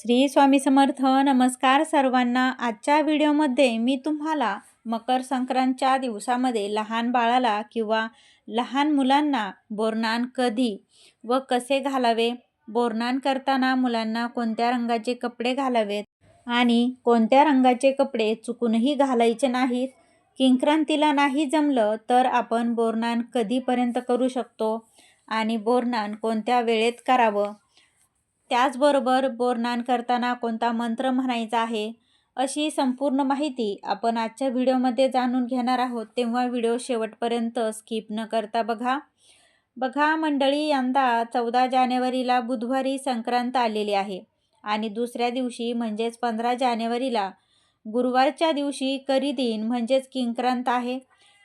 श्री स्वामी समर्थ. नमस्कार सर्वांना. आजच्या व्हिडिओमध्ये मी तुम्हाला मकर संक्रांतच्या दिवसामध्ये लहान बाळाला किंवा लहान मुलांना बोरनान कधी व कसे घालावे, बोरनान करताना मुलांना कोणत्या रंगाचे कपडे घालावेत आणि कोणत्या रंगाचे कपडे चुकूनही घालायचे नाहीत, किंक्रांतीला नाही जमलं तर आपण बोरनान कधीपर्यंत करू शकतो आणि बोरनान कोणत्या वेळेत करावं, त्याचबरोबर बोरनान करताना कोणता मंत्र म्हणायचा आहे, अशी संपूर्ण माहिती आपण आजच्या व्हिडिओमध्ये जाणून घेणार आहोत. तेव्हा व्हिडिओ शेवटपर्यंत स्किप न करता बघा मंडळी, यंदा 14 जानेवारीला बुधवारी संक्रांत आलेली आहे आणि दुसऱ्या दिवशी म्हणजेच 15 जानेवारीला गुरुवारच्या दिवशी करीदिन म्हणजेच किंक्रांत आहे.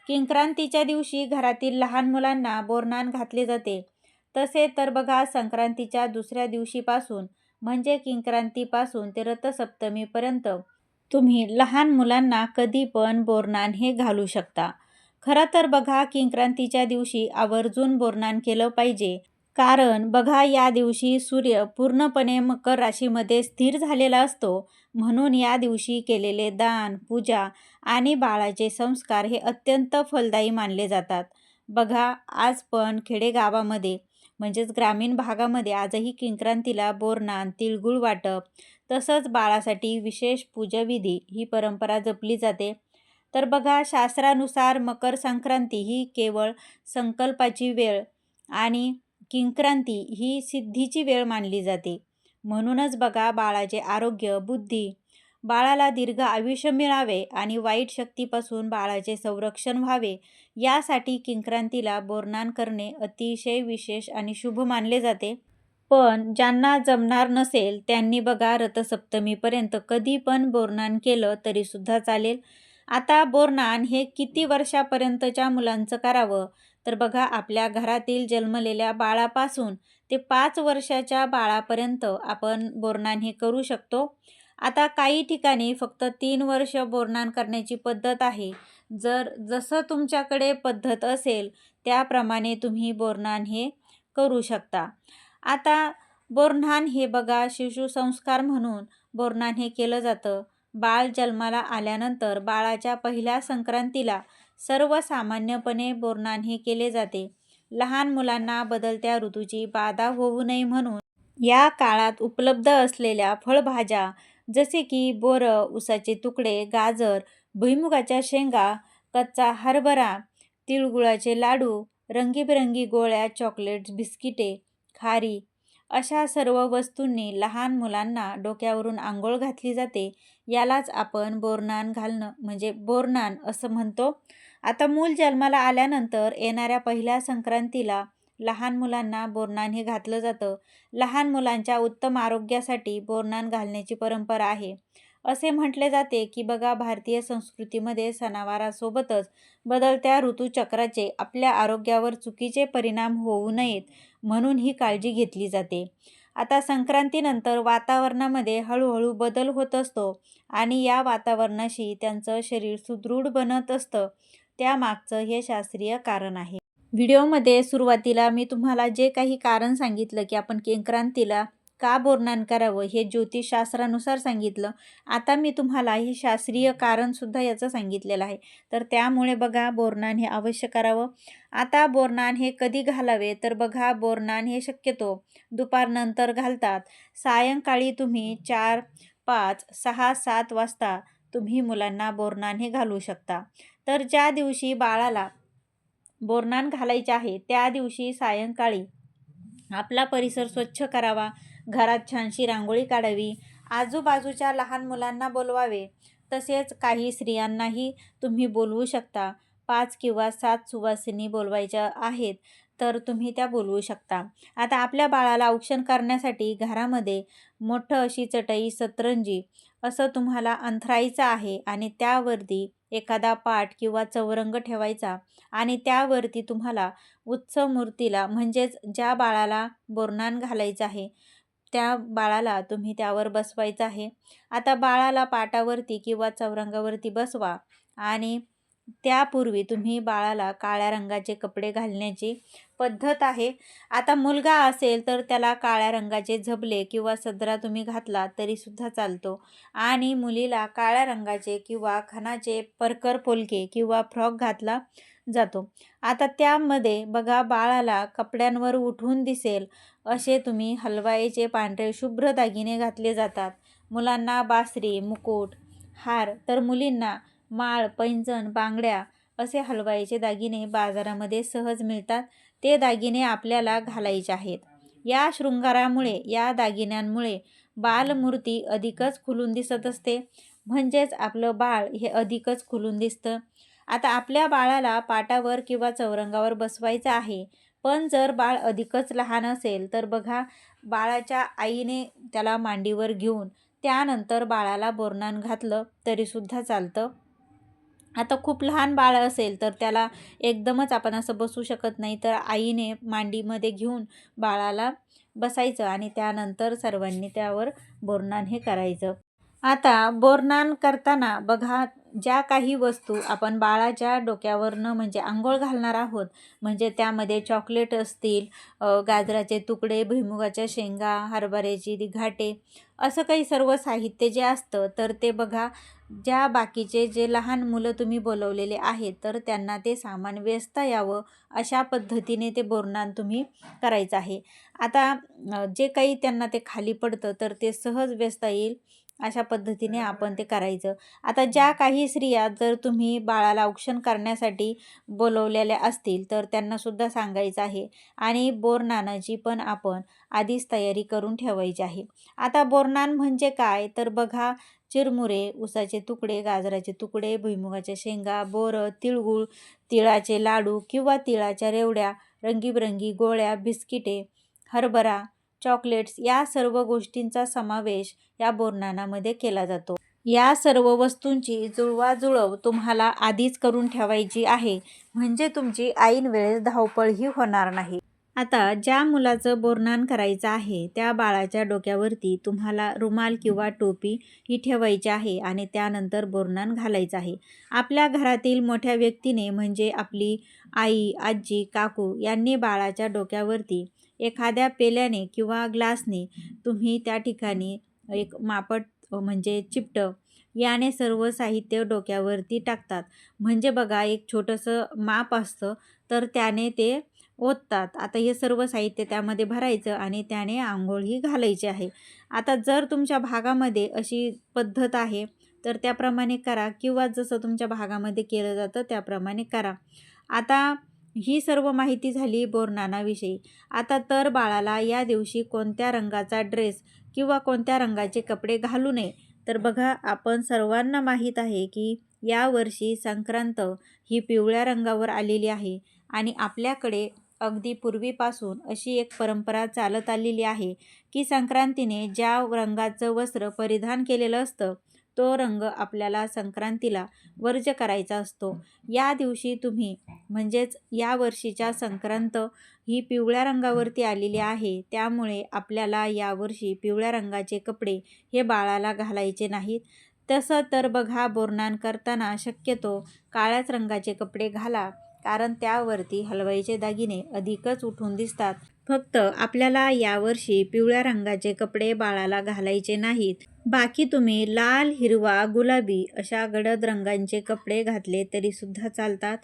किंक्रांतीच्या दिवशी घरातील लहान मुलांना बोरनान घातले जाते. तसे तर बघा, संक्रांतीच्या दुसऱ्या दिवशीपासून म्हणजे किंक्रांतीपासून ते रथसप्तमीपर्यंत तुम्ही लहान मुलांना कधी पण बोरनान हे घालू शकता. खरं तर बघा, किंक्रांतीच्या दिवशी आवर्जून बोरनान केलं पाहिजे, कारण बघा या दिवशी सूर्य पूर्णपणे मकर राशीमध्ये स्थिर झालेला असतो. म्हणून या दिवशी केलेले दान, पूजा आणि बाळाचे संस्कार हे अत्यंत फलदायी मानले जातात. बघा, आज पण खेडेगावामध्ये म्हणजेच ग्रामीण भागामध्ये आजही किंक्रांतीला बोरनान, तिळगुळ वाटप तसंच बाळासाठी विशेष पूजाविधी ही परंपरा जपली जाते. तर बघा, शास्त्रानुसार मकर संक्रांती ही केवळ संकल्पाची वेळ आणि किंक्रांती ही सिद्धीची वेळ मानली जाते. म्हणूनच बघा, बाळाचे आरोग्य, बुद्धी, बाळाला दीर्घ आयुष्य मिळावे आणि वाईट शक्तीपासून बाळाचे संरक्षण व्हावे यासाठी किंक्रांतीला बोरनान करणे अतिशय विशेष आणि शुभ मानले जाते. पण ज्यांना जमणार नसेल त्यांनी बघा रथसप्तमीपर्यंत कधी पण बोरनान केलं तरी सुद्धा चालेल. आता बोरनान हे किती वर्षापर्यंतच्या मुलांचं करावं, तर बघा, आपल्या घरातील जन्मलेल्या बाळापासून ते 5 वर्षाच्या बाळापर्यंत आपण बोरनान हे करू शकतो. आता काही ठिकाणी फक्त 3 वर्ष बोरनान करण्याची पद्धत आहे. जसं तुमच्याकडे पद्धत असेल त्याप्रमाणे तुम्ही बोरनान हे करू शकता. आता बोरनान हे बघा, शिशुसंस्कार म्हणून बोरनान हे केलं जातं. बाळ जन्माला आल्यानंतर बाळाच्या पहिल्या संक्रांतीला सर्वसामान्यपणे बोरनान हे केले जाते. लहान मुलांना बदलत्या ऋतूची बाधा होऊ नये म्हणून या काळात उपलब्ध असलेल्या फळभाज्या जसे की बोरं, उसाचे तुकडे, गाजर, भुईमुगाच्या शेंगा, कच्चा हरभरा, तिळगुळाचे लाडू, रंगीबेरंगी गोळ्या, चॉकलेट्स, बिस्किटे, खारी अशा सर्व वस्तूंनी लहान मुलांना डोक्यावरून आंघोळ घातली जाते. यालाच आपण बोरनान घालणं म्हणजे बोरनान असं म्हणतो. आता मूल जन्माला आल्यानंतर येणाऱ्या पहिल्या संक्रांतीला लहान मुलांना बोरनान हे घातलं जातं. लहान मुलांच्या उत्तम आरोग्यासाठी बोरनान घालण्याची परंपरा आहे. असे म्हटले जाते की बघा, भारतीय संस्कृतीमध्ये सणावारासोबतच बदलत्या ऋतुचक्राचे आपल्या आरोग्यावर चुकीचे परिणाम होऊ नयेत म्हणून ही काळजी घेतली जाते. आता संक्रांतीनंतर वातावरणामध्ये हळूहळू बदल होत असतो आणि या वातावरणाशी त्यांचं शरीर सुदृढ बनत असतं. त्यामागचं हे शास्त्रीय कारण आहे. व्हिडिओमध्ये सुरुवातीला मी तुम्हाला जे काही कारण सांगितलं की आपण किंक्रांतीला का बोरनान करावं हे ज्योतिषशास्त्रानुसार सांगितलं. आता मी तुम्हाला हे शास्त्रीय कारणसुद्धा याचं सांगितलेलं आहे. तर त्यामुळे बघा, बोरनान हे अवश्य करावं. आता बोरनान हे कधी घालावे, तर बघा, बोरनान हे शक्यतो दुपारनंतर घालतात. सायंकाळी तुम्ही 4, 5, 6, 7 वाजता तुम्ही मुलांना बोरनान हे घालू शकता. तर ज्या दिवशी बाळाला बोरनान घालायचे आहे त्या दिवशी सायंकाळी आपला परिसर स्वच्छ करावा, घरात छानशी रांगोळी काढावी, आजूबाजूच्या लहान मुलांना बोलवावे, तसेच काही स्त्रियांनाही तुम्ही बोलवू शकता. 5 किंवा 7 सुवासिनी बोलवायच्या आहेत तर तुम्ही त्या बोलवू शकता. आता आपल्या बाळाला औक्षण करण्यासाठी घरामध्ये मोठं अशी चटई, सतरंजी असं तुम्हाला अंथरायचं आहे आणि त्यावरती एखादा पाट किंवा चौरंग ठेवायचा आणि त्यावरती तुम्हाला उत्सव मूर्तीला म्हणजेच ज्या बाळाला बोरनान घालायचं आहे त्या बाळाला तुम्ही त्यावर बसवायचं आहे. आता बाळाला पाटावरती किंवा चौरंगावरती बसवा आणि त्यापूर्वी तुम्ही बाळाला काळ्या रंगाचे कपडे घालण्याची पद्धत आहे. आता मुलगा असेल तर त्याला काळ्या रंगाचे झबले किंवा सदरा तुम्ही घातला तरीसुद्धा चालतो आणि मुलीला काळ्या रंगाचे किंवा खणाचे परकर पोलके किंवा फ्रॉक घातला जातो. आता त्यामध्ये बघा बाळाला कपड्यांवर उठून दिसेल असे तुम्ही हलवाईचे पांढरे शुभ्र दागिने घातले जातात. मुलांना बासरी, मुकुट, हार तर मुलींना माळ, पैंजण, बांगड्या असे हलवाईचे दागिने बाजारामध्ये सहज मिळतात. ते दागिने आपल्याला घालायचे आहेत. या शृंगारामुळे, या दागिन्यांमुळे बालमूर्ती अधिकच खुलून दिसत असते. म्हणजेच आपलं बाळ हे अधिकच खुलून दिसतं. आता आपल्या बाळाला पाटावर किंवा चौरंगावर बसवायचं आहे. पण जर बाळ अधिकच लहान असेल तर बघा बाळाच्या आईने त्याला मांडीवर घेऊन त्यानंतर बाळाला बोरन्हाण घातलं तरीसुद्धा चालतं. आता खूप लहान बाळ असेल तर त्याला एकदमच आपण असं बसू शकत नाही, तर आईने मांडीमध्ये घेऊन बाळाला बसायचं आणि त्यानंतर सर्वांनी त्यावर बोरन्हाण हे करायचं. आता बोरन्हाण करताना बघा ज्या काही वस्तू आपण बाळाच्या डोक्यावरनं म्हणजे अंघोळ घालणार आहोत, म्हणजे त्यामध्ये चॉकलेट असतील, गाजराचे तुकडे, भुईमुगाच्या शेंगा, हरभऱ्याची घाटे, असं काही सर्व साहित्य जे असतं तर ते बघा ज्या बाकीचे जे लहान मुलं तुम्ही बोलवलेले आहेत तर त्यांना ते सामान वेचता यावं अशा पद्धतीने ते बोरन्हाण तुम्ही करायचं आहे. आता जे काही त्यांना ते खाली पडतं तर ते सहज वेचता येईल अशा पद्धतीने आपण ते करायचं. आता ज्या काही स्त्रिया जर तुम्ही बाळाला औक्षण करण्यासाठी बोलवलेल्या असतील तर त्यांनासुद्धा सांगायचं आहे आणि बोरन्हाणाची पण आपण आधीच तयारी करून ठेवायची आहे. आता बोरन्हाण म्हणजे काय तर बघा चिरमुरे, उसाचे तुकडे, गाजराचे तुकडे, भुईमुगाच्या शेंगा, बोरं, तिळगूळ, तिळाचे लाडू किंवा तिळाच्या रेवड्या, रंगीबेरंगी गोळ्या, बिस्किटे, हरभरा, चॉकलेट्स या सर्व गोष्टींचा समावेश या बोरन्हाणामध्ये केला जातो. या सर्व वस्तूंची जुळवाजुळव तुम्हाला आधीच करून ठेवायची आहे, म्हणजे तुमची ऐन वेळेस धावपळही होणार नाही. आता ज्या मुलाचं बोरन्हाण करायचं आहे त्या बाळाच्या डोक्यावरती तुम्हाला रुमाल किंवा टोपी ही ठेवायची आहे आणि त्यानंतर बोरन्हाण घालायचं आहे. आपल्या घरातील मोठ्या व्यक्तीने म्हणजे आपली आई, आजी, काकू यांनी बाळाच्या डोक्यावरती एखाद्या पेल्याने किंवा ग्लासने तुम्ही त्या ठिकाणी एक मापट म्हणजे चिपटं याने सर्व साहित्य डोक्यावरती टाकतात. म्हणजे बघा एक छोटंसं माप असतं तर त्याने ते ओततात. आता हे सर्व साहित्य त्यामध्ये भरायचं आणि त्याने अंघोळही घालायची आहे. आता जर तुमच्या भागामध्ये अशी पद्धत आहे तर त्याप्रमाणे करा किंवा जसं तुमच्या भागामध्ये केलं जातं त्याप्रमाणे करा. आता ही सर्व माहिती झाली बोरन्हाणाविषयी. आता तर बाळाला या दिवशी कोणत्या रंगाचा ड्रेस किंवा कोणत्या रंगाचे कपडे घालू नये तर बघा आपण सर्वांना माहीत आहे की यावर्षी संक्रांत ही पिवळ्या रंगावर आलेली आहे आणि आपल्याकडे अगदी पूर्वीपासून अशी एक परंपरा चालत आलेली आहे की संक्रांतीने ज्या रंगाचं वस्त्र परिधान केलेलं असतं तो रंग आपल्याला संक्रांतीला वर्ज्य करायचा असतो. या दिवशी तुम्ही म्हणजेच या वर्षीच्या संक्रांत ही पिवळ्या रंगावरती आलेली आहे, त्यामुळे आपल्याला यावर्षी पिवळ्या रंगाचे कपडे हे बाळाला घालायचे नाहीत. तसं तर बघा बोरन्हाण करताना शक्यतो काळ्याच रंगाचे कपडे घाला, कारण त्यावरती हलवाईचे दागिने अधिकच उठून दिसतात. फक्त आपल्याला यावर्षी पिवळ्या रंगाचे कपडे बाळाला घालायचे नाहीत. बाकी तुम्ही लाल, हिरवा, गुलाबी अशा गडद रंगांचे कपडे घातले तरीसुद्धा चालतात.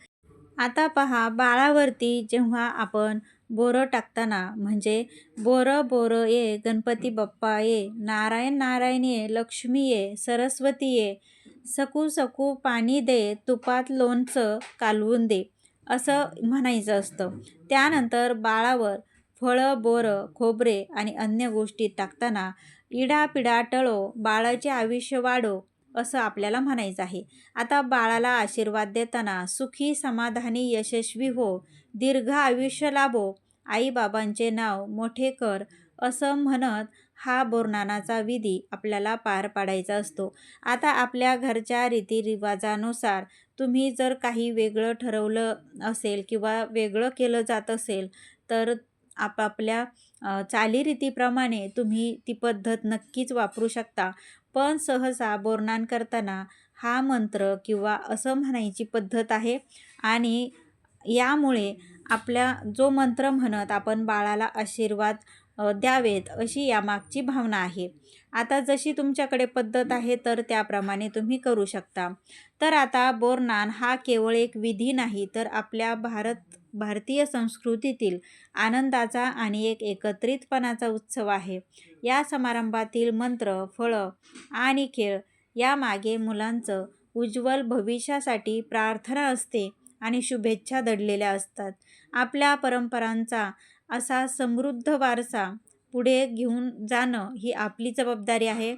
आता पहा बाळावरती जेव्हा आपण बोरं टाकताना म्हणजे बोरं बोरं ये गणपती बाप्पा ये, नारायण नारायण ये, लक्ष्मी ये, सरस्वती ये, सकू सकू पाणी दे, तुपात लोणचं कालवून दे असं म्हणायचं असतं. त्यानंतर बाळावर फळं, बोरं, खोबरे आणि अन्य गोष्टी टाकताना इडापिडा टळो, बाळाचे आयुष्य वाढो असं आपल्याला म्हणायचं आहे. आता बाळाला आशीर्वाद देताना सुखी, समाधानी, यशस्वी हो, दीर्घ आयुष्य लाभो, आईबाबांचे नाव मोठे कर असं म्हणत हा बोरन्हाणाचा विधी आपल्याला पार पाडायचा असतो. आता आपल्या घरच्या रीतिरिवाजानुसार तुम्ही जर काही वेगळं ठरवलं असेल किंवा वेगळं केलं जात असेल तर आपापल्या चालीरीतीप्रमाणे तुम्ही ती पद्धत नक्कीच वापरू शकता. पण सहसा बोरनान करताना हा मंत्र किंवा असं म्हणायची पद्धत आहे आणि यामुळे आपल्या जो मंत्र म्हणत आपण बाळाला आशीर्वाद द्यावेत अशी यामागची भावना आहे. आता जशी तुमच्याकडे पद्धत आहे तर त्याप्रमाणे तुम्ही करू शकता. तर आता बोरनान हा केवळ एक विधी नाही तर आपल्या भारतीय संस्कृतीतील आनंदाचा आणि एक एकत्रितपणाचा उत्सव आहे. या समारंभातील मंत्र, फळं आणि खेळ यामागे मुलांचं उज्ज्वल भविष्यासाठी प्रार्थना असते आणि शुभेच्छा दडलेल्या असतात. आपल्या परंपरांचा असा समृद्ध वारसा पुढे घेऊन जाणं ही आपली जबाबदारी आहे.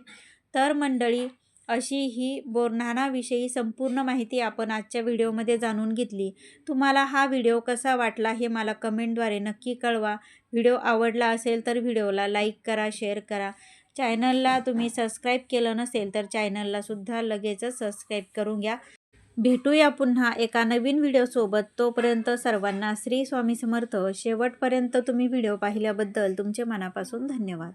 तर मंडळी, अशी ही बोरनानाविषयी संपूर्ण माहिती आपण आजच्या व्हिडिओमध्ये जाणून घेतली. तुम्हाला हा व्हिडिओ कसा वाटला हे मला कमेंटद्वारे नक्की कळवा. व्हिडिओ आवडला असेल तर व्हिडिओला लाईक करा, शेअर करा. चॅनलला तुम्ही सबस्क्राईब केलं नसेल तर चॅनललासुद्धा लगेचच सबस्क्राईब करून घ्या. भेटूया पुन्हा एका नवीन व्हिडिओसोबत. तोपर्यंत सर्वांना श्री स्वामी समर्थ. शेवटपर्यंत तुम्ही व्हिडिओ पाहिल्याबद्दल तुमचे मनापासून धन्यवाद.